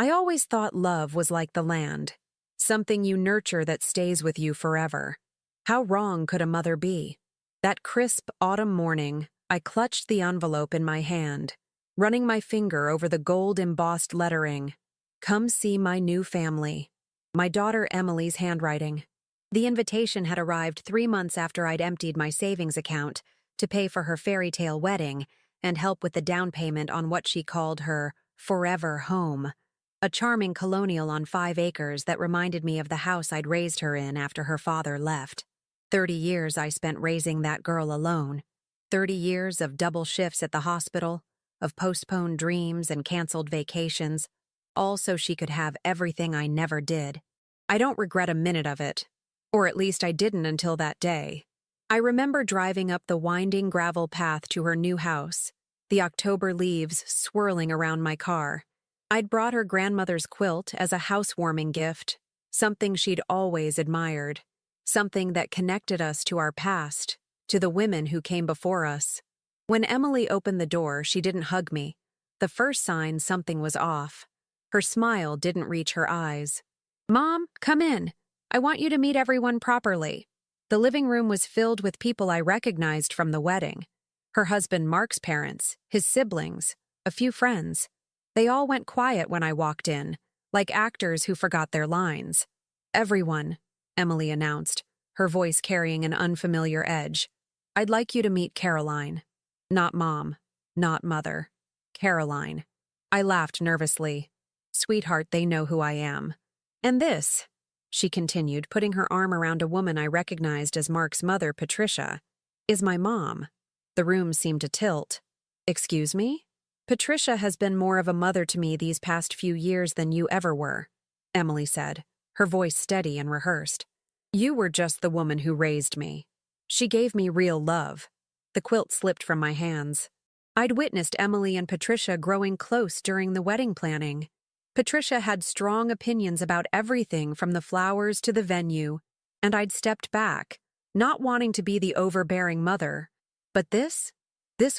I always thought love was like the land, something you nurture that stays with you forever. How wrong could a mother be? That crisp autumn morning, I clutched the envelope in my hand, running my finger over the gold-embossed lettering. Come see my new family. My daughter Emily's handwriting. The invitation had arrived 3 months after I'd emptied my savings account to pay for her fairy tale wedding and help with the down payment on what she called her forever home, a charming colonial on 5 acres that reminded me of the house I'd raised her in after her father left. 30 years I spent raising that girl alone. 30 years of double shifts at the hospital, of postponed dreams and canceled vacations, all so she could have everything I never did. I don't regret a minute of it, or at least I didn't until that day. I remember driving up the winding gravel path to her new house, the October leaves swirling around my car. I'd brought her grandmother's quilt as a housewarming gift, something she'd always admired, something that connected us to our past, to the women who came before us. When Emily opened the door, she didn't hug me. The first sign something was off. Her smile didn't reach her eyes. "Mom, come in. I want you to meet everyone properly." The living room was filled with people I recognized from the wedding. Her husband Mark's parents, his siblings, a few friends. They all went quiet when I walked in, like actors who forgot their lines. "Everyone," Emily announced, her voice carrying an unfamiliar edge. "I'd like you to meet Caroline." Not Mom, not Mother. Caroline. I laughed nervously. "Sweetheart, they know who I am." "And this," she continued, putting her arm around a woman I recognized as Mark's mother, Patricia, "is my mom." The room seemed to tilt. "Excuse me?" "Patricia has been more of a mother to me these past few years than you ever were," Emily said, her voice steady and rehearsed. "You were just the woman who raised me. She gave me real love." The quilt slipped from my hands. I'd witnessed Emily and Patricia growing close during the wedding planning. Patricia had strong opinions about everything from the flowers to the venue, and I'd stepped back, not wanting to be the overbearing mother. But this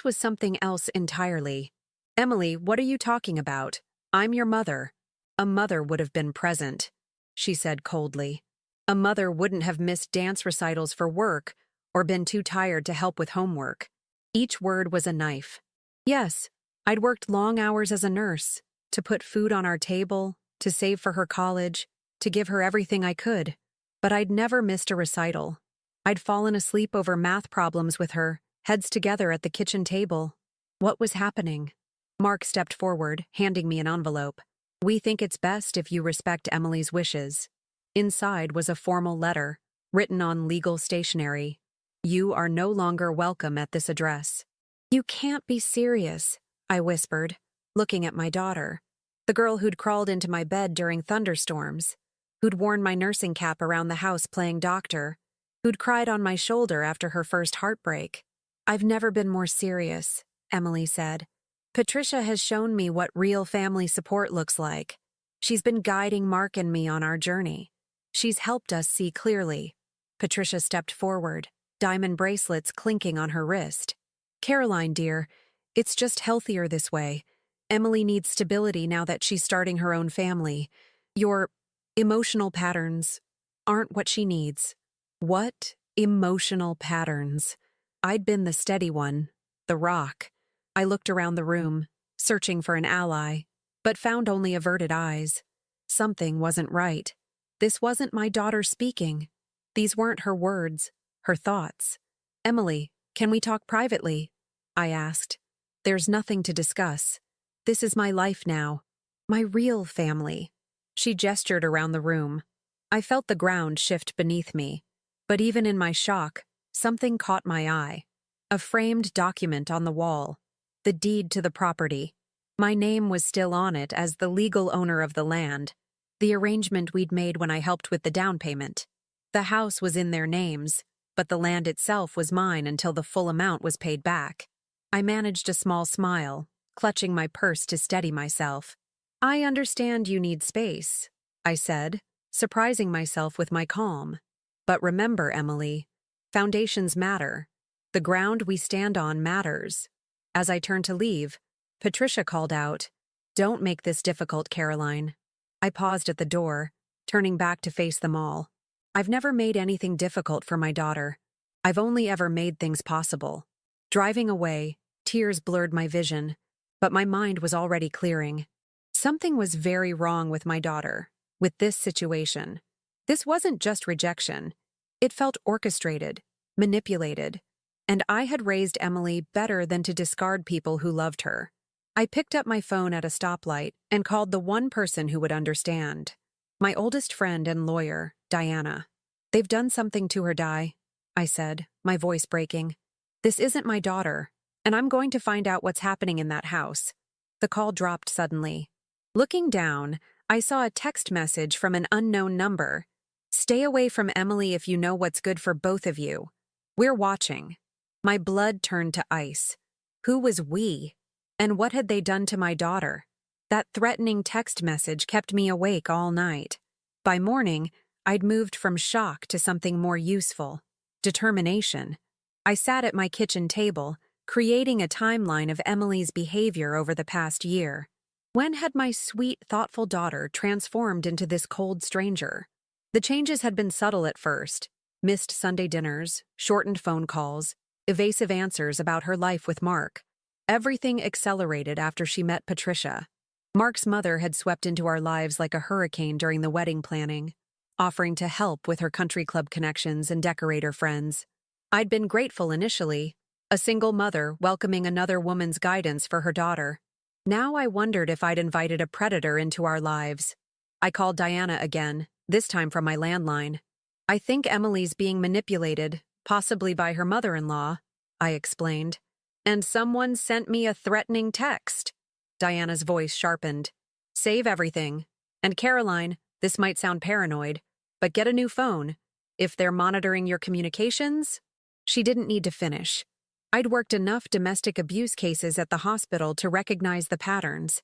was something else entirely. "Emily, what are you talking about? I'm your mother." "A mother would have been present," she said coldly. "A mother wouldn't have missed dance recitals for work or been too tired to help with homework." Each word was a knife. Yes, I'd worked long hours as a nurse, to put food on our table, to save for her college, to give her everything I could. But I'd never missed a recital. I'd fallen asleep over math problems with her, heads together at the kitchen table. What was happening? Mark stepped forward, handing me an envelope. "We think it's best if you respect Emily's wishes." Inside was a formal letter, written on legal stationery. "You are no longer welcome at this address." "You can't be serious," I whispered, looking at my daughter, the girl who'd crawled into my bed during thunderstorms, who'd worn my nursing cap around the house playing doctor, who'd cried on my shoulder after her first heartbreak. "I've never been more serious," Emily said. "Patricia has shown me what real family support looks like. She's been guiding Mark and me on our journey. She's helped us see clearly." Patricia stepped forward, diamond bracelets clinking on her wrist. "Caroline, dear, it's just healthier this way. Emily needs stability now that she's starting her own family. Your emotional patterns aren't what she needs." What emotional patterns? I'd been the steady one, the rock. I looked around the room, searching for an ally, but found only averted eyes. Something wasn't right. This wasn't my daughter speaking. These weren't her words, her thoughts. "Emily, can we talk privately?" I asked. "There's nothing to discuss. This is my life now. My real family." She gestured around the room. I felt the ground shift beneath me. But even in my shock, something caught my eye. A framed document on the wall. The deed to the property. My name was still on it as the legal owner of the land. The arrangement we'd made when I helped with the down payment. The house was in their names, but the land itself was mine until the full amount was paid back. I managed a small smile, clutching my purse to steady myself. "I understand you need space," I said, surprising myself with my calm. "But remember, Emily, foundations matter. The ground we stand on matters." As I turned to leave, Patricia called out, Don't make this difficult, Caroline. I paused at the door, turning back to face them all. I've never made anything difficult for my daughter. I've only ever made things possible. Driving away, tears blurred my vision, but my mind was already clearing. Something was very wrong with my daughter, with this situation. This wasn't just rejection. It felt orchestrated, manipulated, and I had raised Emily better than to discard people who loved her. I picked up my phone at a stoplight and called the one person who would understand. My oldest friend and lawyer, Diana. They've done something to her, Di, I said, my voice breaking. This isn't my daughter, and I'm going to find out what's happening in that house. The call dropped suddenly. Looking down, I saw a text message from an unknown number. Stay away from Emily if you know what's good for both of you. We're watching. My blood turned to ice. Who was we? And what had they done to my daughter? That threatening text message kept me awake all night. By morning, I'd moved from shock to something more useful. Determination. I sat at my kitchen table, creating a timeline of Emily's behavior over the past year. When had my sweet, thoughtful daughter transformed into this cold stranger? The changes had been subtle at first. Missed Sunday dinners, shortened phone calls, evasive answers about her life with Mark. Everything accelerated after she met Patricia. Mark's mother had swept into our lives like a hurricane during the wedding planning, offering to help with her country club connections and decorator friends. I'd been grateful initially, a single mother welcoming another woman's guidance for her daughter. Now I wondered if I'd invited a predator into our lives. I called Diana again, this time from my landline. I think Emily's being manipulated, possibly by her mother-in-law, I explained. And someone sent me a threatening text. Diana's voice sharpened. Save everything. And Caroline, this might sound paranoid, but get a new phone. If they're monitoring your communications. She didn't need to finish. I'd worked enough domestic abuse cases at the hospital to recognize the patterns.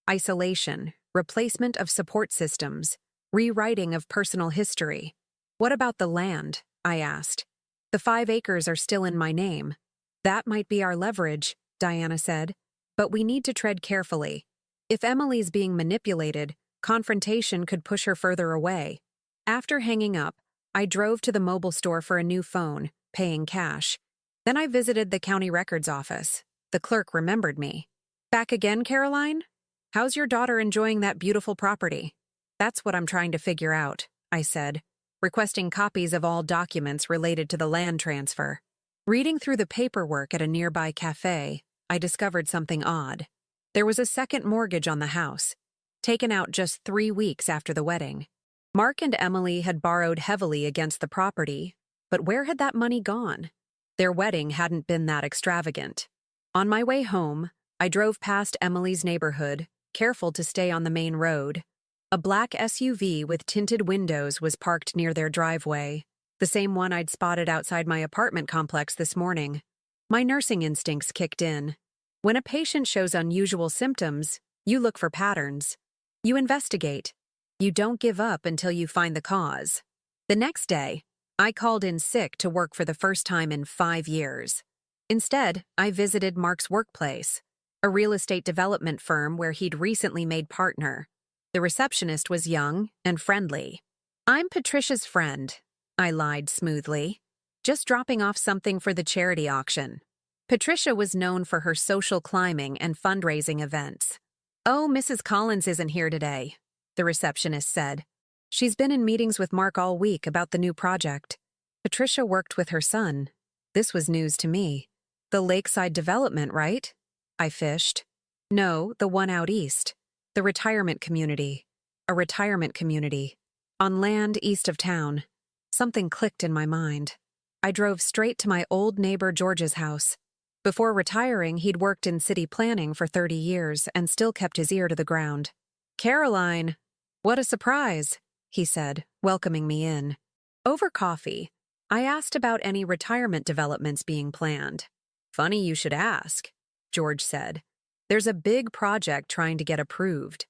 Isolation, replacement of support systems, rewriting of personal history. What about the land? I asked. The 5 acres are still in my name. That might be our leverage, Diana said, but we need to tread carefully. If Emily's being manipulated, confrontation could push her further away. After hanging up, I drove to the mobile store for a new phone, paying cash. Then I visited the county records office. The clerk remembered me. Back again, Caroline? How's your daughter enjoying that beautiful property? That's what I'm trying to figure out, I said, requesting copies of all documents related to the land transfer. Reading through the paperwork at a nearby cafe, I discovered something odd. There was a second mortgage on the house, taken out just 3 weeks after the wedding. Mark and Emily had borrowed heavily against the property, but where had that money gone? Their wedding hadn't been that extravagant. On my way home, I drove past Emily's neighborhood, careful to stay on the main road. A black SUV with tinted windows was parked near their driveway, the same one I'd spotted outside my apartment complex this morning. My nursing instincts kicked in. When a patient shows unusual symptoms, you look for patterns. You investigate. You don't give up until you find the cause. The next day, I called in sick to work for the first time in 5 years. Instead, I visited Mark's workplace, a real estate development firm where he'd recently made partner. The receptionist was young and friendly. I'm Patricia's friend, I lied smoothly, just dropping off something for the charity auction. Patricia was known for her social climbing and fundraising events. Oh, Mrs. Collins isn't here today, the receptionist said. She's been in meetings with Mark all week about the new project. Patricia worked with her son. This was news to me. The lakeside development, right? I fished. No, the one out east. The retirement community. A retirement community. On land east of town. Something clicked in my mind. I drove straight to my old neighbor George's house. Before retiring, he'd worked in city planning for 30 years and still kept his ear to the ground. Caroline, what a surprise, he said, welcoming me in. Over coffee, I asked about any retirement developments being planned. Funny you should ask, George said. There's a big project trying to get approved.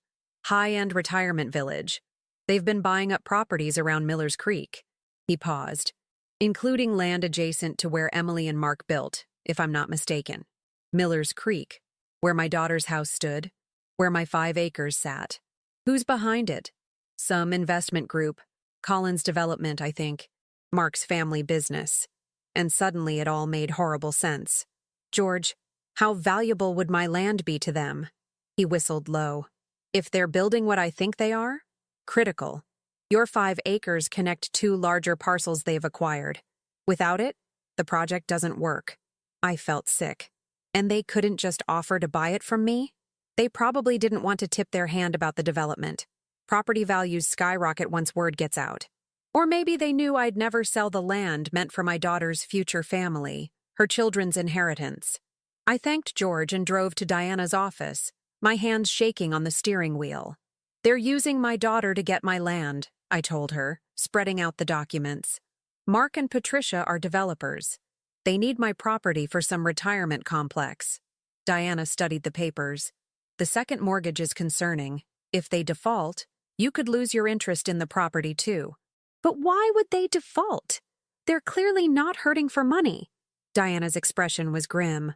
High-end retirement village. They've been buying up properties around Miller's Creek. He paused. Including land adjacent to where Emily and Mark built, if I'm not mistaken. Miller's Creek, where my daughter's house stood. where my 5 acres sat. Who's behind it? Some investment group. Collins Development, I think. Mark's family business. And suddenly it all made horrible sense. George, how valuable would my land be to them? He whistled low. If they're building what I think they are? Critical. Your 5 acres connect 2 larger parcels they've acquired. Without it, the project doesn't work. I felt sick. And they couldn't just offer to buy it from me? They probably didn't want to tip their hand about the development. Property values skyrocket once word gets out. Or maybe they knew I'd never sell the land meant for my daughter's future family, her children's inheritance. I thanked George and drove to Diana's office, my hands shaking on the steering wheel. They're using my daughter to get my land, I told her, spreading out the documents. Mark and Patricia are developers. They need my property for some retirement complex. Diana studied the papers. The second mortgage is concerning. If they default, you could lose your interest in the property too. But why would they default? They're clearly not hurting for money. Diana's expression was grim.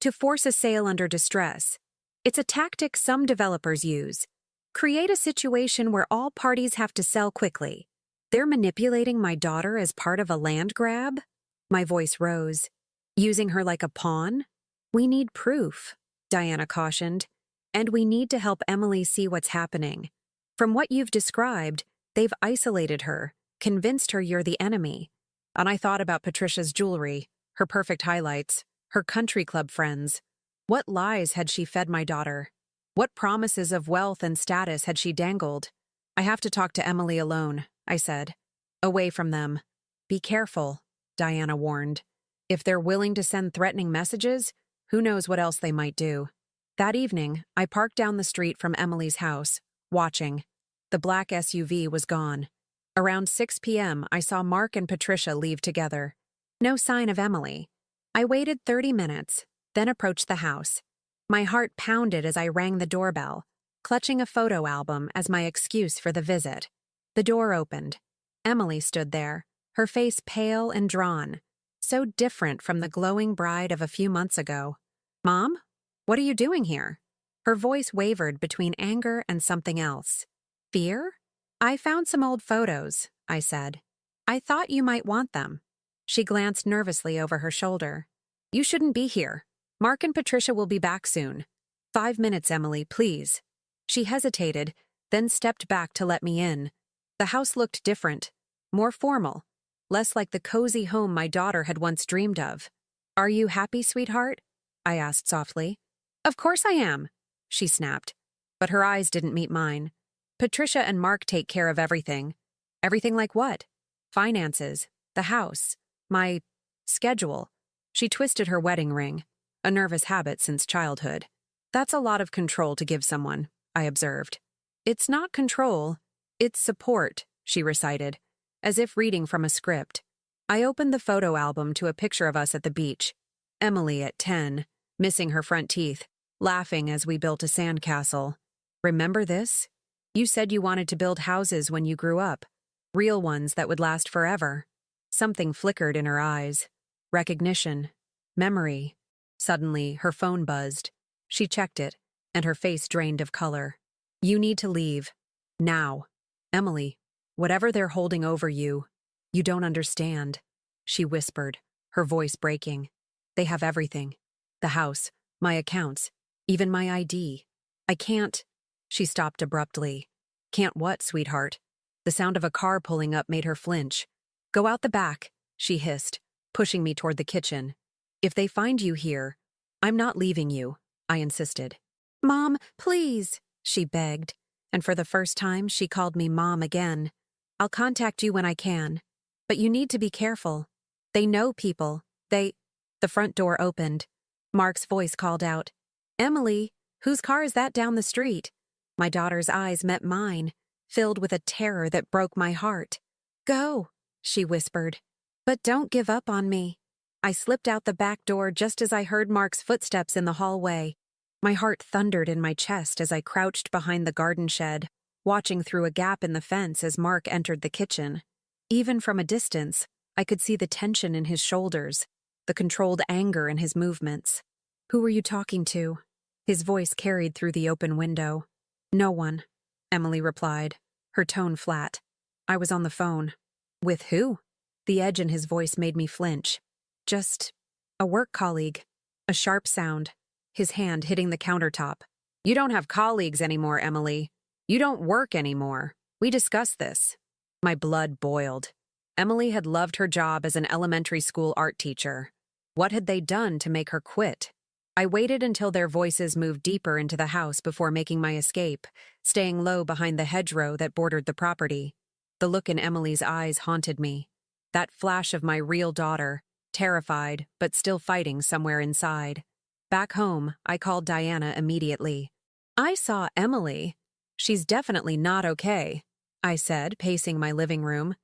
To force a sale under distress. It's a tactic some developers use. Create a situation where all parties have to sell quickly. They're manipulating my daughter as part of a land grab? My voice rose. Using her like a pawn? We need proof, Diana cautioned. And we need to help Emily see what's happening. From what you've described, they've isolated her, convinced her you're the enemy. And I thought about Patricia's jewelry, her perfect highlights, her country club friends. What lies had she fed my daughter? What promises of wealth and status had she dangled? I have to talk to Emily alone, I said. Away from them. Be careful, Diana warned. If they're willing to send threatening messages, who knows what else they might do. That evening, I parked down the street from Emily's house, watching. The black SUV was gone. Around 6 p.m., I saw Mark and Patricia leave together. No sign of Emily. I waited 30 minutes, then approached the house. My heart pounded as I rang the doorbell, clutching a photo album as my excuse for the visit. The door opened. Emily stood there, her face pale and drawn, so different from the glowing bride of a few months ago. Mom? What are you doing here? Her voice wavered between anger and something else. Fear? I found some old photos, I said. I thought you might want them. She glanced nervously over her shoulder. You shouldn't be here. Mark and Patricia will be back soon. 5 minutes, Emily, please. She hesitated, then stepped back to let me in. The house looked different, more formal, less like the cozy home my daughter had once dreamed of. Are you happy, sweetheart? I asked softly. Of course I am, she snapped, but her eyes didn't meet mine. Patricia and Mark take care of everything. Everything like what? Finances, the house, my schedule. She twisted her wedding ring, a nervous habit since childhood. That's a lot of control to give someone, I observed. It's not control, it's support, she recited, as if reading from a script. I opened the photo album to a picture of us at the beach. Emily at 10, missing her front teeth, laughing as we built a sandcastle. Remember this? You said you wanted to build houses when you grew up, real ones that would last forever. Something flickered in her eyes. Recognition. Memory. Suddenly, her phone buzzed. She checked it, and her face drained of color. You need to leave. Now. Emily, whatever they're holding over you, you don't understand, she whispered, her voice breaking. They have everything. The house, my accounts, even my ID. I can't. She stopped abruptly. Can't what, sweetheart? The sound of a car pulling up made her flinch. Go out the back, she hissed, pushing me toward the kitchen. If they find you here, I'm not leaving you, I insisted. Mom, please, she begged, and for the first time she called me Mom again. I'll contact you when I can, but you need to be careful. They know people. The front door opened. Mark's voice called out, Emily, whose car is that down the street? My daughter's eyes met mine, filled with a terror that broke my heart. Go, she whispered, but don't give up on me. I slipped out the back door just as I heard Mark's footsteps in the hallway. My heart thundered in my chest as I crouched behind the garden shed, watching through a gap in the fence as Mark entered the kitchen. Even from a distance, I could see the tension in his shoulders, the controlled anger in his movements. Who were you talking to? His voice carried through the open window. No one, Emily replied, her tone flat. I was on the phone. With who? The edge in his voice made me flinch. Just a work colleague. A sharp sound, his hand hitting the countertop. You don't have colleagues anymore, Emily. You don't work anymore. We discussed this. My blood boiled. Emily had loved her job as an elementary school art teacher. What had they done to make her quit? I waited until their voices moved deeper into the house before making my escape, staying low behind the hedgerow that bordered the property. The look in Emily's eyes haunted me. That flash of my real daughter, terrified but still fighting somewhere inside. Back home, I called Diana immediately. I saw Emily. She's definitely not okay, I said, pacing my living room.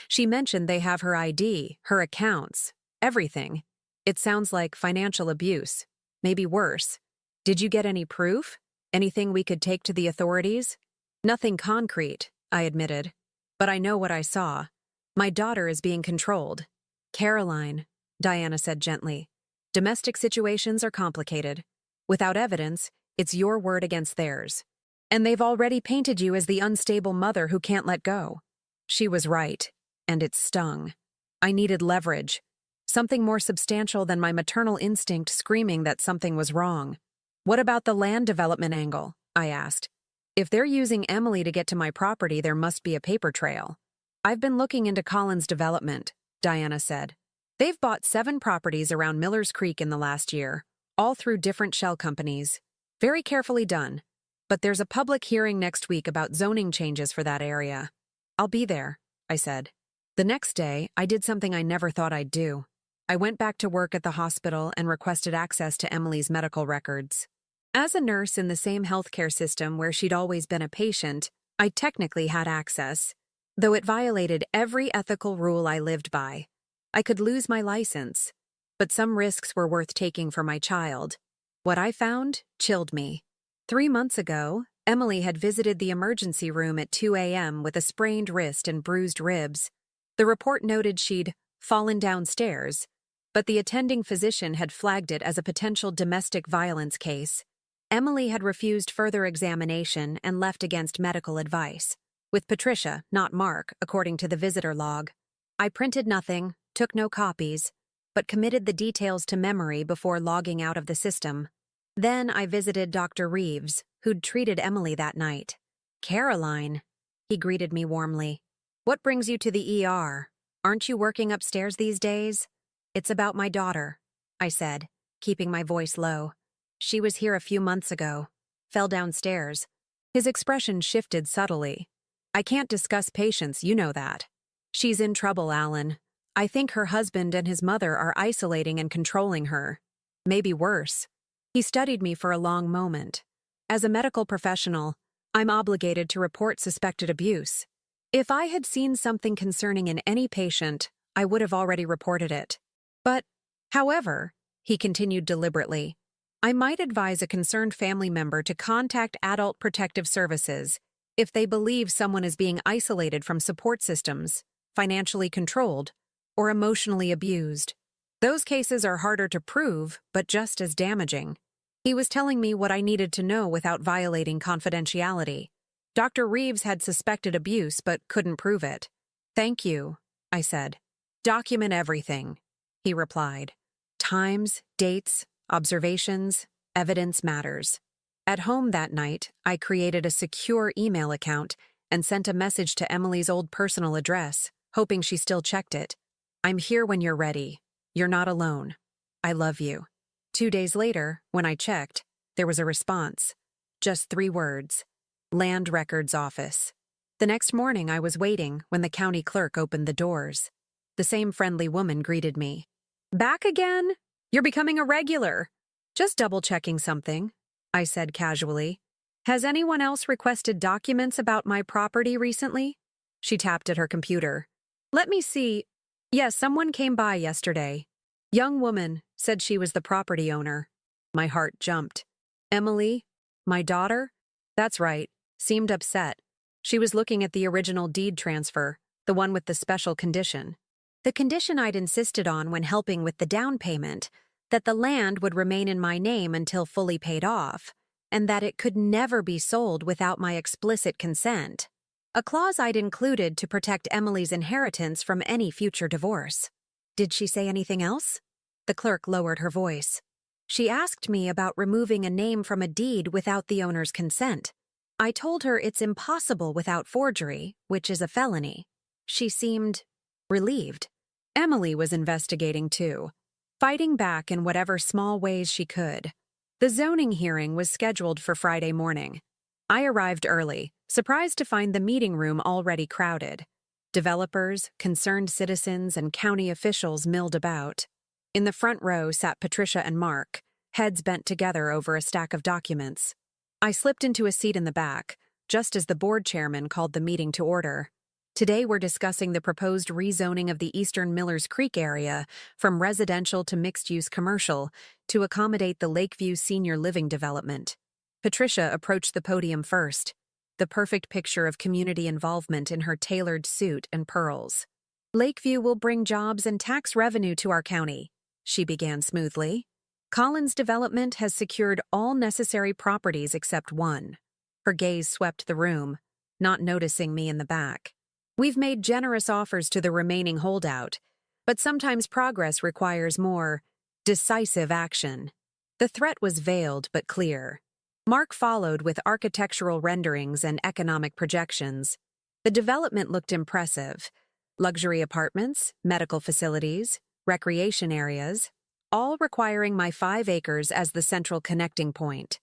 She mentioned they have her ID, her accounts, everything. It sounds like financial abuse, maybe worse. Did you get any proof? Anything we could take to the authorities? Nothing concrete, I admitted. But I know what I saw. My daughter is being controlled. Caroline, Diana said gently. Domestic situations are complicated. Without evidence, it's your word against theirs. And they've already painted you as the unstable mother who can't let go. She was right, and it stung. I needed leverage. Something more substantial than my maternal instinct screaming that something was wrong. What about the land development angle? I asked. If they're using Emily to get to my property, there must be a paper trail. I've been looking into Collins Development, Diana said. They've bought 7 properties around Miller's Creek in the last year, all through different shell companies. Very carefully done. But there's a public hearing next week about zoning changes for that area. I'll be there, I said. The next day, I did something I never thought I'd do. I went back to work at the hospital and requested access to Emily's medical records. As a nurse in the same healthcare system where she'd always been a patient, I technically had access, though it violated every ethical rule I lived by. I could lose my license, but some risks were worth taking for my child. What I found chilled me. 3 months ago, Emily had visited the emergency room at 2 a.m. with a sprained wrist and bruised ribs. The report noted she'd fallen downstairs, but the attending physician had flagged it as a potential domestic violence case. Emily had refused further examination and left against medical advice. With Patricia, not Mark, according to the visitor log. I printed nothing, took no copies, but committed the details to memory before logging out of the system. Then I visited Dr. Reeves, who'd treated Emily that night. Caroline, he greeted me warmly. What brings you to the ER? Aren't you working upstairs these days? It's about my daughter, I said, keeping my voice low. She was here a few months ago. Fell downstairs. His expression shifted subtly. I can't discuss patients, you know that. She's in trouble, Alan. I think her husband and his mother are isolating and controlling her. Maybe worse. He studied me for a long moment. As a medical professional, I'm obligated to report suspected abuse. If I had seen something concerning in any patient, I would have already reported it. But, however, he continued deliberately, I might advise a concerned family member to contact Adult Protective Services if they believe someone is being isolated from support systems, financially controlled, or emotionally abused. Those cases are harder to prove, but just as damaging. He was telling me what I needed to know without violating confidentiality. Dr. Reeves had suspected abuse but couldn't prove it. Thank you, I said. Document everything, he replied. Times, dates, observations, evidence matters. At home that night, I created a secure email account and sent a message to Emily's old personal address, hoping she still checked it. I'm here when you're ready. You're not alone. I love you. 2 days later, when I checked, there was a response. Just 3 words. Land Records Office. The next morning I was waiting when the county clerk opened the doors. The same friendly woman greeted me. Back again? You're becoming a regular. Just double-checking something, I said casually. Has anyone else requested documents about my property recently? She tapped at her computer. Let me see. Yes, someone came by yesterday. Young woman said she was the property owner. My heart jumped. Emily? My daughter? That's right. Seemed upset. She was looking at the original deed transfer, the one with the special condition. The condition I'd insisted on when helping with the down payment, that the land would remain in my name until fully paid off, and that it could never be sold without my explicit consent. A clause I'd included to protect Emily's inheritance from any future divorce. Did she say anything else? The clerk lowered her voice. She asked me about removing a name from a deed without the owner's consent. I told her it's impossible without forgery, which is a felony. She seemed relieved. Emily was investigating too, fighting back in whatever small ways she could. The zoning hearing was scheduled for Friday morning. I arrived early, surprised to find the meeting room already crowded. Developers, concerned citizens, and county officials milled about. In the front row sat Patricia and Mark, heads bent together over a stack of documents. I slipped into a seat in the back, just as the board chairman called the meeting to order. Today we're discussing the proposed rezoning of the eastern Millers Creek area from residential to mixed-use commercial to accommodate the Lakeview Senior Living Development. Patricia approached the podium first, the perfect picture of community involvement in her tailored suit and pearls. Lakeview will bring jobs and tax revenue to our county, she began smoothly. Collins Development has secured all necessary properties except one. Her gaze swept the room, not noticing me in the back. We've made generous offers to the remaining holdout, but sometimes progress requires more decisive action. The threat was veiled but clear. Mark followed with architectural renderings and economic projections. The development looked impressive. Luxury apartments, medical facilities, recreation areas, all requiring my 5 acres as the central connecting point.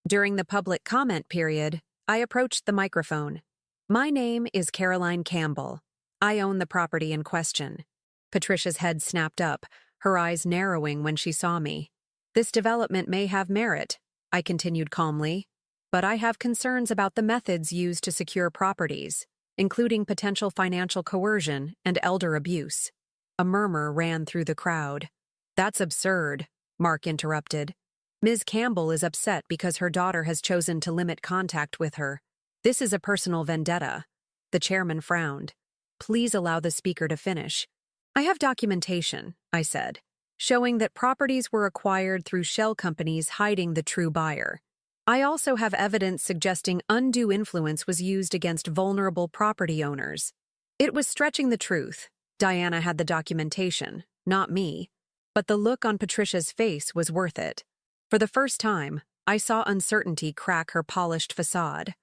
During the public comment period, I approached the microphone. My name is Caroline Campbell. I own the property in question. Patricia's head snapped up, her eyes narrowing when she saw me. This development may have merit, I continued calmly, but I have concerns about the methods used to secure properties, including potential financial coercion and elder abuse. A murmur ran through the crowd. That's absurd, Mark interrupted. Ms. Campbell is upset because her daughter has chosen to limit contact with her. This is a personal vendetta. The chairman frowned. Please allow the speaker to finish. I have documentation, I said, showing that properties were acquired through shell companies hiding the true buyer. I also have evidence suggesting undue influence was used against vulnerable property owners. It was stretching the truth. Diana had the documentation, not me. But the look on Patricia's face was worth it. For the first time, I saw uncertainty crack her polished facade.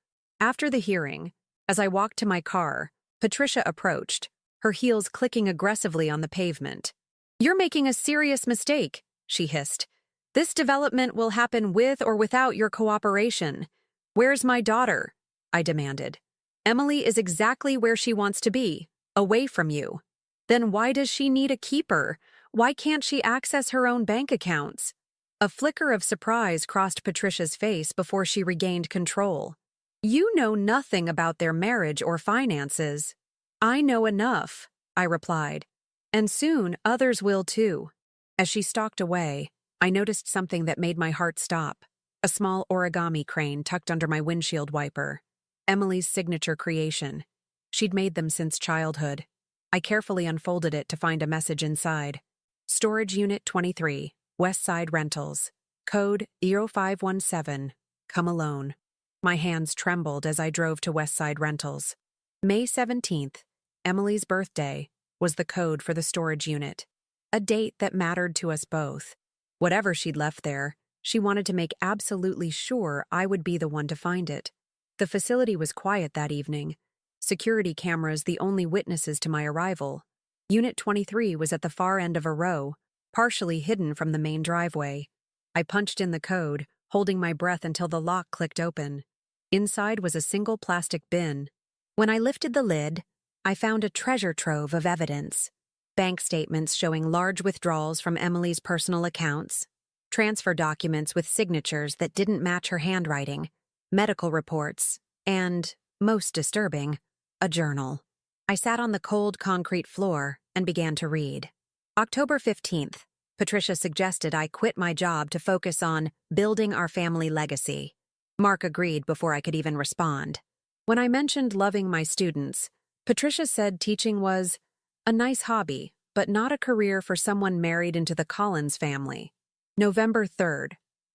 After the hearing, as I walked to my car, Patricia approached, her heels clicking aggressively on the pavement. You're making a serious mistake, she hissed. This development will happen with or without your cooperation. Where's my daughter? I demanded. Emily is exactly where she wants to be, away from you. Then why does she need a keeper? Why can't she access her own bank accounts? A flicker of surprise crossed Patricia's face before she regained control. You know nothing about their marriage or finances. I know enough, I replied. And soon others will too. As she stalked away, I noticed something that made my heart stop. A small origami crane tucked under my windshield wiper. Emily's signature creation. She'd made them since childhood. I carefully unfolded it to find a message inside. Storage Unit 23, West Side Rentals. Code 0517. Come alone. My hands trembled as I drove to West Side Rentals. May 17th, Emily's birthday, was the code for the storage unit. A date that mattered to us both. Whatever she'd left there, she wanted to make absolutely sure I would be the one to find it. The facility was quiet that evening. Security cameras the only witnesses to my arrival. Unit 23 was at the far end of a row, partially hidden from the main driveway. I punched in the code, holding my breath until the lock clicked open. Inside was a single plastic bin. When I lifted the lid, I found a treasure trove of evidence. Bank statements showing large withdrawals from Emily's personal accounts, transfer documents with signatures that didn't match her handwriting, medical reports, and, most disturbing, a journal. I sat on the cold concrete floor and began to read. October 15th, Patricia suggested I quit my job to focus on building our family legacy. Mark agreed before I could even respond. When I mentioned loving my students, Patricia said teaching was a nice hobby, but not a career for someone married into the Collins family. November 3rd.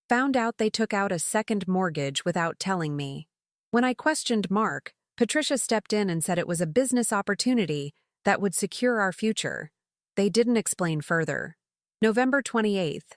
Found out they took out a second mortgage without telling me. When I questioned Mark, Patricia stepped in and said it was a business opportunity that would secure our future. They didn't explain further. November 28th.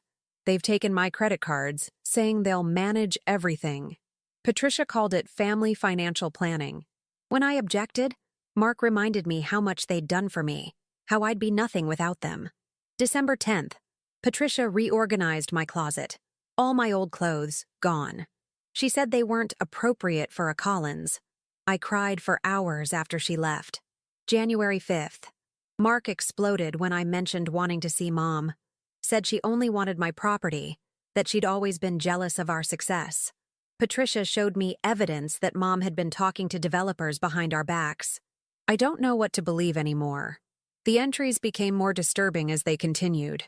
They've taken my credit cards, saying they'll manage everything. Patricia called it family financial planning. When I objected, Mark reminded me how much they'd done for me, how I'd be nothing without them. December 10th. Patricia reorganized my closet. All my old clothes, gone. She said they weren't appropriate for a Collins. I cried for hours after she left. January 5th. Mark exploded when I mentioned wanting to see Mom. Said she only wanted my property, that she'd always been jealous of our success. Patricia showed me evidence that Mom had been talking to developers behind our backs. I don't know what to believe anymore. The entries became more disturbing as they continued.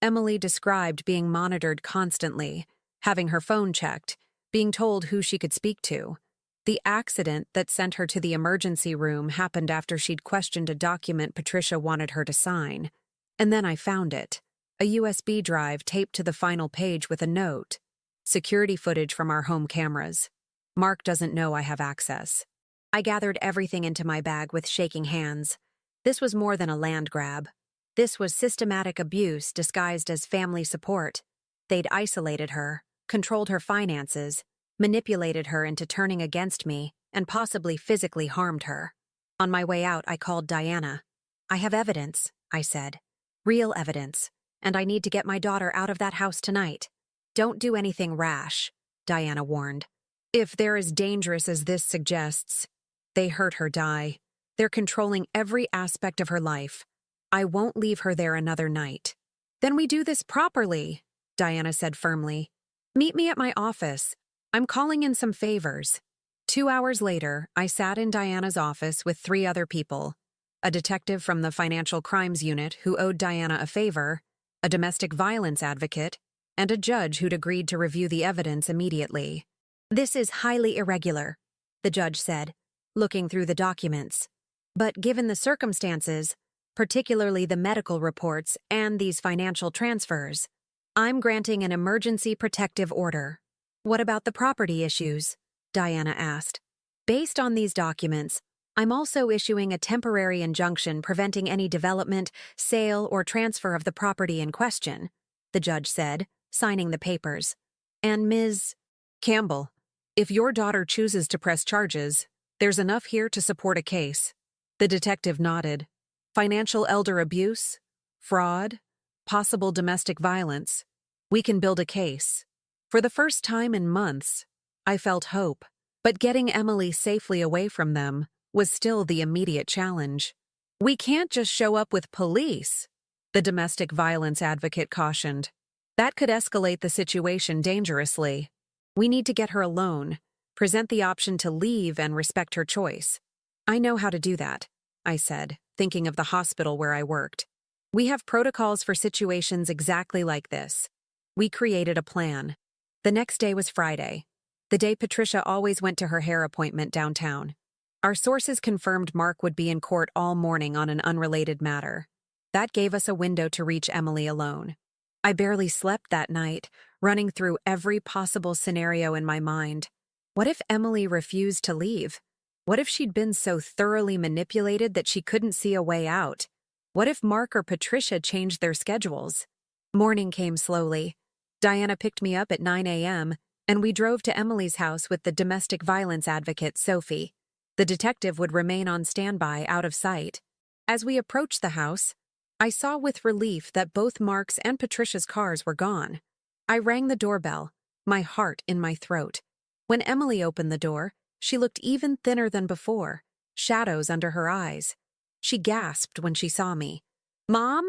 Emily described being monitored constantly, having her phone checked, being told who she could speak to. The accident that sent her to the emergency room happened after she'd questioned a document Patricia wanted her to sign. And then I found it. A USB drive taped to the final page with a note. Security footage from our home cameras. Mark doesn't know I have access. I gathered everything into my bag with shaking hands. This was more than a land grab. This was systematic abuse disguised as family support. They'd isolated her, controlled her finances, manipulated her into turning against me, and possibly physically harmed her. On my way out, I called Diana. I have evidence, I said. Real evidence, and I need to get my daughter out of that house tonight. Don't do anything rash, Diana warned. If they're as dangerous as this suggests, they hurt her die. They're controlling every aspect of her life. I won't leave her there another night. Then we do this properly, Diana said firmly. Meet me at my office. I'm calling in some favors. 2 hours later, I sat in Diana's office with 3 other people. A detective from the Financial Crimes Unit who owed Diana a favor, a domestic violence advocate, and a judge who'd agreed to review the evidence immediately. This is highly irregular, the judge said, looking through the documents. But given the circumstances, particularly the medical reports and these financial transfers, I'm granting an emergency protective order. What about the property issues? Diana asked. Based on these documents, I'm also issuing a temporary injunction preventing any development, sale, or transfer of the property in question, the judge said, signing the papers. And Ms. Campbell, if your daughter chooses to press charges, there's enough here to support a case. The detective nodded. Financial elder abuse, fraud, possible domestic violence. We can build a case. For the first time in months, I felt hope, but getting Emily safely away from them was still the immediate challenge. We can't just show up with police, the domestic violence advocate cautioned. That could escalate the situation dangerously. We need to get her alone, present the option to leave and respect her choice. I know how to do that, I said, thinking of the hospital where I worked. We have protocols for situations exactly like this. We created a plan. The next day was Friday, the day Patricia always went to her hair appointment downtown. Our sources confirmed Mark would be in court all morning on an unrelated matter. That gave us a window to reach Emily alone. I barely slept that night, running through every possible scenario in my mind. What if Emily refused to leave? What if she'd been so thoroughly manipulated that she couldn't see a way out? What if Mark or Patricia changed their schedules? Morning came slowly. Diana picked me up at 9 a.m., and we drove to Emily's house with the domestic violence advocate, Sophie. The detective would remain on standby out of sight. As we approached the house, I saw with relief that both Mark's and Patricia's cars were gone. I rang the doorbell, my heart in my throat. When Emily opened the door, she looked even thinner than before, shadows under her eyes. She gasped when she saw me. "Mom?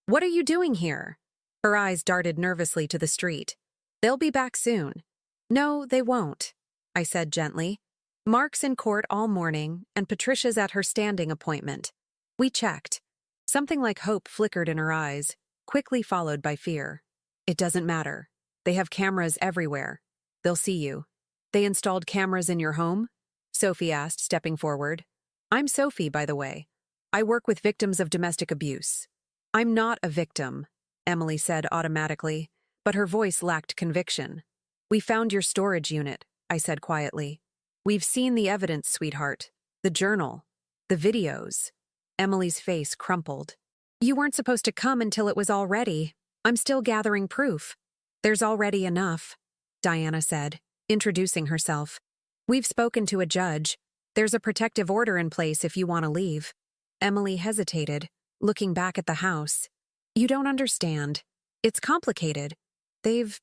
What are you doing here?" Her eyes darted nervously to the street. "They'll be back soon." "No, they won't," I said gently. "Mark's in court all morning, and Patricia's at her standing appointment." We checked. Something like hope flickered in her eyes, quickly followed by fear. "It doesn't matter. They have cameras everywhere. They'll see you." "They installed cameras in your home?" Sophie asked, stepping forward. "I'm Sophie, by the way. I work with victims of domestic abuse." "I'm not a victim," Emily said automatically, but her voice lacked conviction. "We found your storage unit," I said quietly. "We've seen the evidence, sweetheart. The journal. The videos." Emily's face crumpled. "You weren't supposed to come until it was all ready. I'm still gathering proof." "There's already enough," Diana said, introducing herself. "We've spoken to a judge. There's a protective order in place if you want to leave." Emily hesitated, looking back at the house. "You don't understand. It's complicated. They've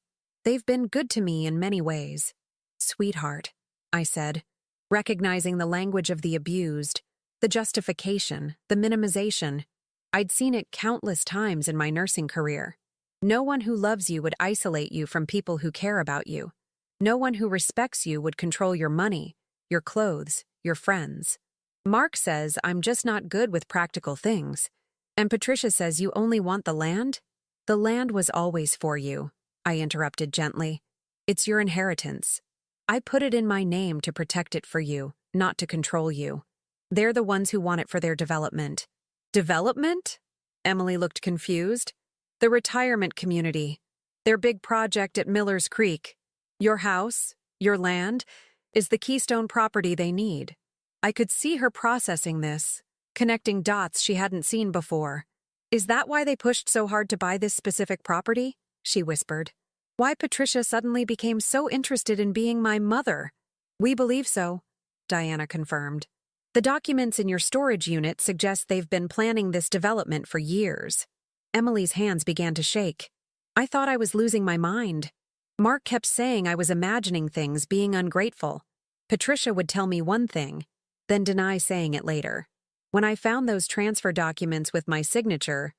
been good to me in many ways." "Sweetheart," I said, recognizing the language of the abused, the justification, the minimization. I'd seen it countless times in my nursing career. No one who loves you would isolate you from people who care about you. No one who respects you would control your money, your clothes, your friends. Mark says I'm just not good with practical things. And Patricia says you only want the land? The land was always for you, I interrupted gently. It's your inheritance. I put it in my name to protect it for you, not to control you. They're the ones who want it for their development. Development? Emily looked confused. The retirement community. Their big project at Miller's Creek. Your house, your land, is the keystone property they need. I could see her processing this, connecting dots she hadn't seen before. Is that why they pushed so hard to buy this specific property? She whispered. Why Patricia suddenly became so interested in being my mother? We believe so, Diana confirmed. The documents in your storage unit suggest they've been planning this development for years. Emily's hands began to shake. I thought I was losing my mind. Mark kept saying I was imagining things, being ungrateful. Patricia would tell me one thing, then deny saying it later. When I found those transfer documents with my signatures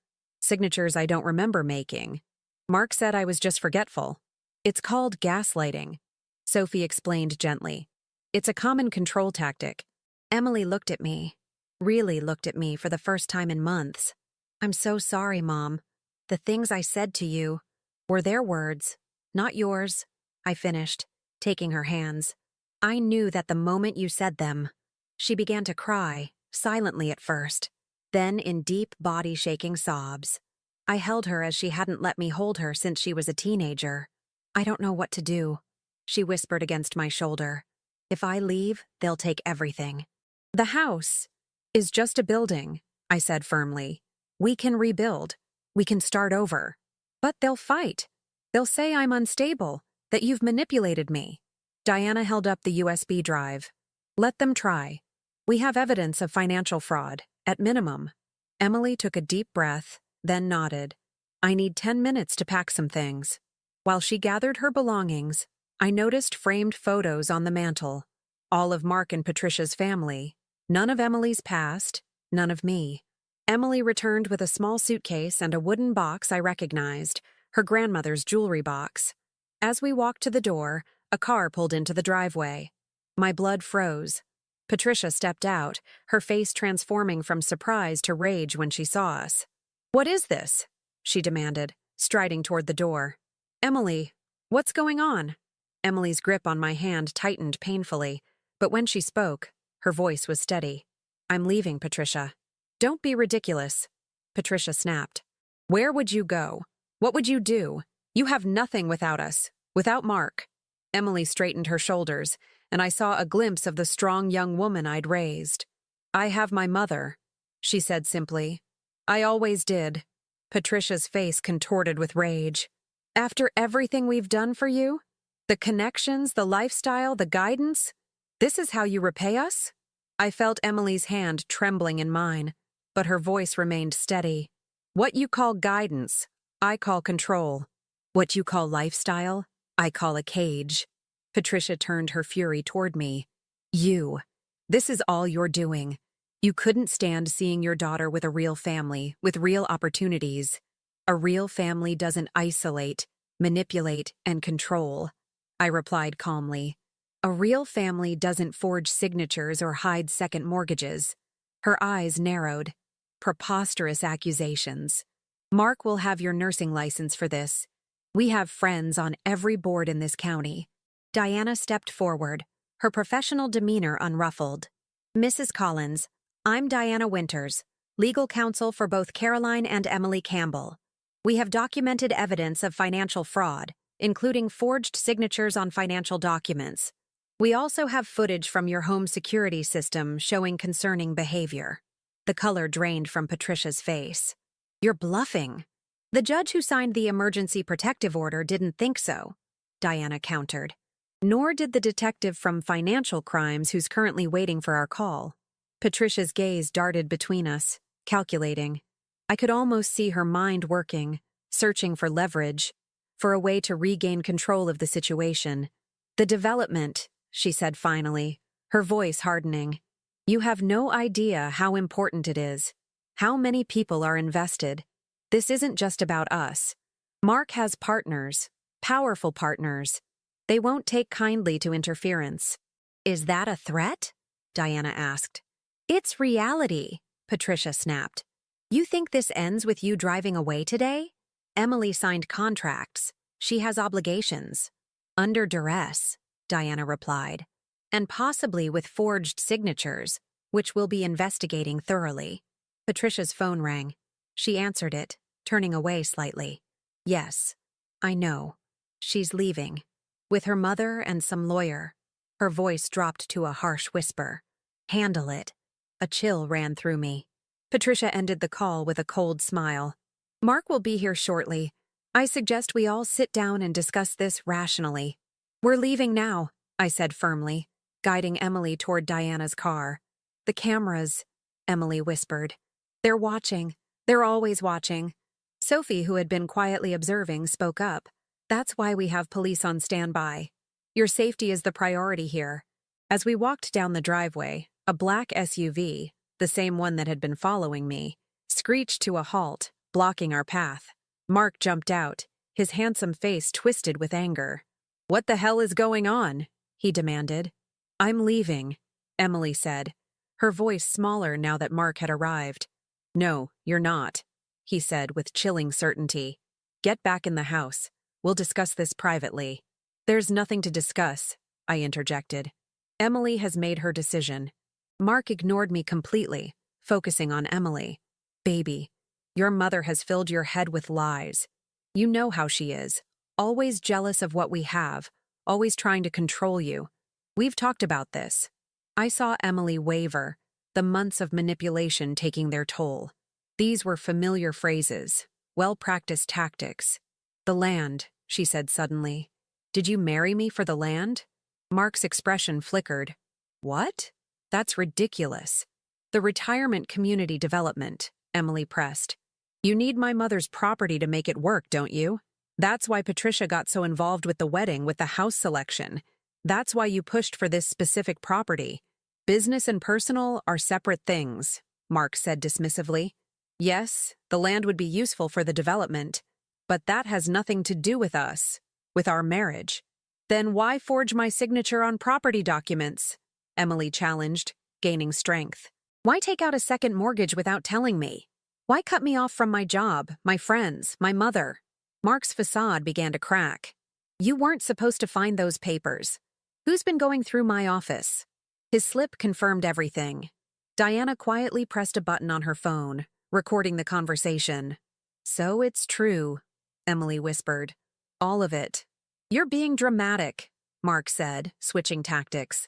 I don't remember making, Mark said I was just forgetful. It's called gaslighting, Sophie explained gently. It's a common control tactic. Emily looked at me, really looked at me for the first time in months. I'm so sorry, Mom. The things I said to you were their words, not yours, I finished, taking her hands. I knew that the moment you said them. She began to cry, silently at first, then in deep body-shaking sobs. I held her as she hadn't let me hold her since she was a teenager. I don't know what to do, she whispered against my shoulder. If I leave, they'll take everything. The house is just a building, I said firmly. We can rebuild. We can start over. But they'll fight. They'll say I'm unstable, that you've manipulated me. Diana held up the USB drive. Let them try. We have evidence of financial fraud, at minimum. Emily took a deep breath, then nodded. I need 10 minutes to pack some things. While she gathered her belongings, I noticed framed photos on the mantel. All of Mark and Patricia's family. None of Emily's past, none of me. Emily returned with a small suitcase and a wooden box I recognized, her grandmother's jewelry box. As we walked to the door, a car pulled into the driveway. My blood froze. Patricia stepped out, her face transforming from surprise to rage when she saw us. What is this? She demanded, striding toward the door. Emily, what's going on? Emily's grip on my hand tightened painfully, but when she spoke, her voice was steady. I'm leaving, Patricia. Don't be ridiculous, Patricia snapped. Where would you go? What would you do? You have nothing without us, without Mark. Emily straightened her shoulders, and I saw a glimpse of the strong young woman I'd raised. I have my mother, she said simply. I always did. Patricia's face contorted with rage. After everything we've done for you? The connections, the lifestyle, the guidance? This is how you repay us? I felt Emily's hand trembling in mine, but her voice remained steady. What you call guidance, I call control. What you call lifestyle, I call a cage. Patricia turned her fury toward me. You. This is all you're doing. You couldn't stand seeing your daughter with a real family, with real opportunities. A real family doesn't isolate, manipulate, and control, I replied calmly. A real family doesn't forge signatures or hide second mortgages. Her eyes narrowed. Preposterous accusations. Mark will have your nursing license for this. We have friends on every board in this county. Diana stepped forward, her professional demeanor unruffled. Mrs. Collins, I'm Diana Winters, legal counsel for both Caroline and Emily Campbell. We have documented evidence of financial fraud, including forged signatures on financial documents. We also have footage from your home security system showing concerning behavior. The color drained from Patricia's face. You're bluffing. The judge who signed the emergency protective order didn't think so, Diana countered. Nor did the detective from financial crimes who's currently waiting for our call. Patricia's gaze darted between us, calculating. I could almost see her mind working, searching for leverage, for a way to regain control of the situation. The development, she said finally, her voice hardening. You have no idea how important it is. How many people are invested. This isn't just about us. Mark has partners, powerful partners. They won't take kindly to interference. Is that a threat? Diana asked. It's reality, Patricia snapped. You think this ends with you driving away today? Emily signed contracts. She has obligations. Under duress, Diana replied. And possibly with forged signatures, which we'll be investigating thoroughly. Patricia's phone rang. She answered it, turning away slightly. Yes, I know. She's leaving. With her mother and some lawyer. Her voice dropped to a harsh whisper. Handle it. A chill ran through me. Patricia ended the call with a cold smile. Mark will be here shortly. I suggest we all sit down and discuss this rationally. We're leaving now, I said firmly, guiding Emily toward Diana's car. The cameras, Emily whispered. They're watching. They're always watching. Sophie, who had been quietly observing, spoke up. That's why we have police on standby. Your safety is the priority here. As we walked down the driveway, a black SUV, the same one that had been following me, screeched to a halt, blocking our path. Mark jumped out, his handsome face twisted with anger. What the hell is going on? He demanded. I'm leaving, Emily said, her voice smaller now that Mark had arrived. No, you're not, he said with chilling certainty. Get back in the house. We'll discuss this privately. There's nothing to discuss, I interjected. Emily has made her decision. Mark ignored me completely, focusing on Emily. Baby, your mother has filled your head with lies. You know how she is, always jealous of what we have, always trying to control you. We've talked about this. I saw Emily waver, the months of manipulation taking their toll. These were familiar phrases, well-practiced tactics. The land, she said suddenly. Did you marry me for the land? Mark's expression flickered. What? That's ridiculous. The retirement community development, Emily pressed. You need my mother's property to make it work, don't you? That's why Patricia got so involved with the wedding, with the house selection. That's why you pushed for this specific property. Business and personal are separate things, Mark said dismissively. Yes, the land would be useful for the development, but that has nothing to do with us, with our marriage. Then why forge my signature on property documents? Emily challenged, gaining strength. Why take out a second mortgage without telling me? Why cut me off from my job, my friends, my mother? Mark's facade began to crack. You weren't supposed to find those papers. Who's been going through my office? His slip confirmed everything. Diana quietly pressed a button on her phone, recording the conversation. So it's true, Emily whispered. All of it. You're being dramatic, Mark said, switching tactics.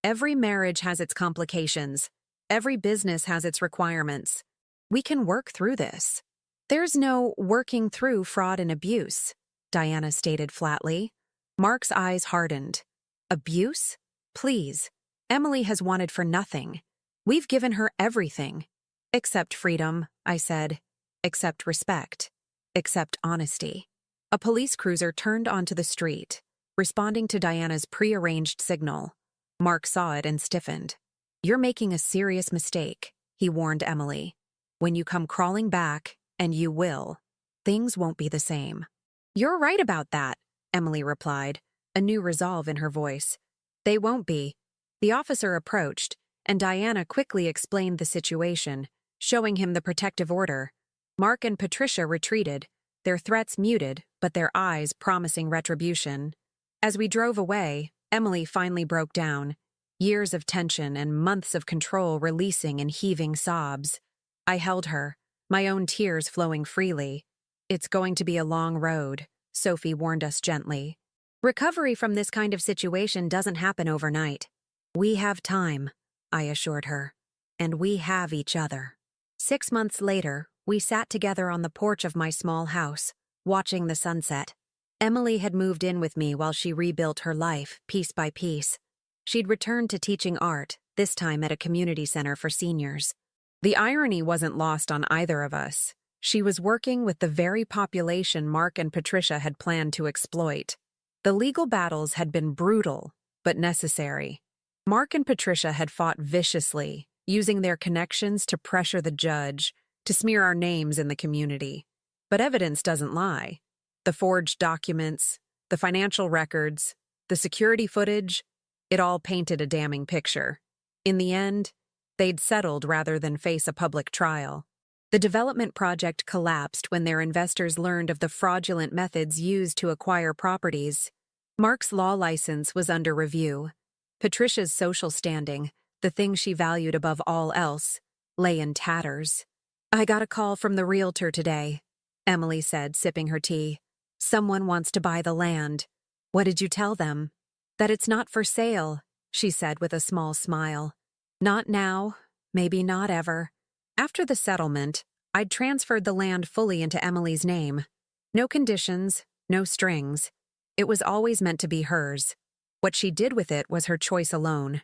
Every marriage has its complications. Every business has its requirements. We can work through this. There's no working through fraud and abuse, Diana stated flatly. Mark's eyes hardened. Abuse? Please. Emily has wanted for nothing. We've given her everything. Except freedom, I said. Except respect. Except honesty. A police cruiser turned onto the street, responding to Diana's prearranged signal. Mark saw it and stiffened. You're making a serious mistake, he warned Emily. When you come crawling back, and you will, things won't be the same. You're right about that, Emily replied, a new resolve in her voice. They won't be. The officer approached, and Diana quickly explained the situation, showing him the protective order. Mark and Patricia retreated, their threats muted, but their eyes promising retribution. As we drove away, Emily finally broke down, years of tension and months of control releasing in heaving sobs. I held her, my own tears flowing freely. It's going to be a long road, Sophie warned us gently. Recovery from this kind of situation doesn't happen overnight. We have time, I assured her. And we have each other. 6 months later, we sat together on the porch of my small house, watching the sunset. Emily had moved in with me while she rebuilt her life, piece by piece. She'd returned to teaching art, this time at a community center for seniors. The irony wasn't lost on either of us. She was working with the very population Mark and Patricia had planned to exploit. The legal battles had been brutal, but necessary. Mark and Patricia had fought viciously, using their connections to pressure the judge, to smear our names in the community. But evidence doesn't lie. The forged documents, the financial records, the security footage, it all painted a damning picture. In the end, they'd settled rather than face a public trial. The development project collapsed when their investors learned of the fraudulent methods used to acquire properties. Mark's law license was under review. Patricia's social standing, the thing she valued above all else, lay in tatters. I got a call from the realtor today, Emily said, sipping her tea. Someone wants to buy the land. What did you tell them? That it's not for sale, she said with a small smile. Not now, maybe not ever. After the settlement, I'd transferred the land fully into Emily's name. No conditions, no strings. It was always meant to be hers. What she did with it was her choice alone.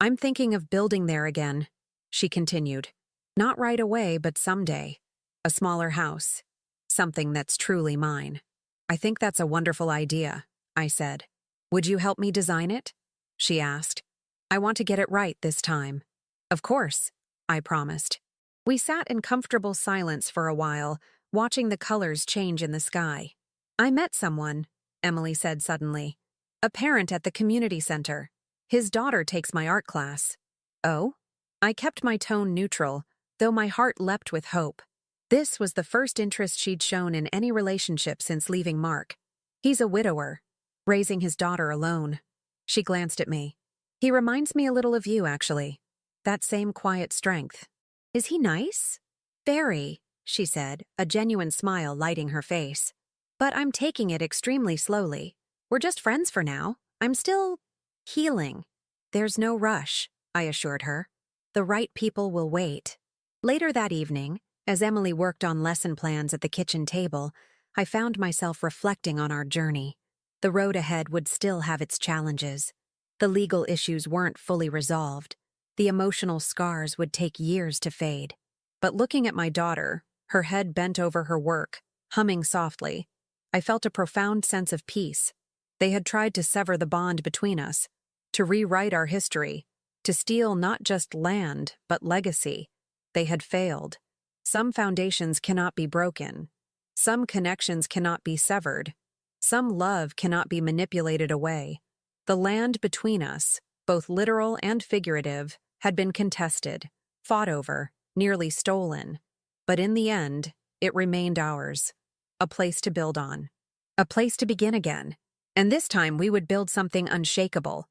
I'm thinking of building there again, she continued. Not right away, but someday. A smaller house. Something that's truly mine. I think that's a wonderful idea, I said. Would you help me design it? She asked. I want to get it right this time. Of course, I promised. We sat in comfortable silence for a while, watching the colors change in the sky. I met someone, Emily said suddenly. A parent at the community center. His daughter takes my art class. Oh? I kept my tone neutral, though my heart leapt with hope. This was the first interest she'd shown in any relationship since leaving Mark. He's a widower, raising his daughter alone. She glanced at me. He reminds me a little of you, actually. That same quiet strength. Is he nice? Very, she said, a genuine smile lighting her face. But I'm taking it extremely slowly. We're just friends for now. I'm still healing. There's no rush, I assured her. The right people will wait. Later that evening, as Emily worked on lesson plans at the kitchen table, I found myself reflecting on our journey. The road ahead would still have its challenges. The legal issues weren't fully resolved. The emotional scars would take years to fade. But looking at my daughter, her head bent over her work, humming softly, I felt a profound sense of peace. They had tried to sever the bond between us, to rewrite our history, to steal not just land, but legacy. They had failed. Some foundations cannot be broken. Some connections cannot be severed. Some love cannot be manipulated away. The land between us, both literal and figurative, had been contested, fought over, nearly stolen. But in the end, it remained ours. A place to build on. A place to begin again. And this time we would build something unshakable,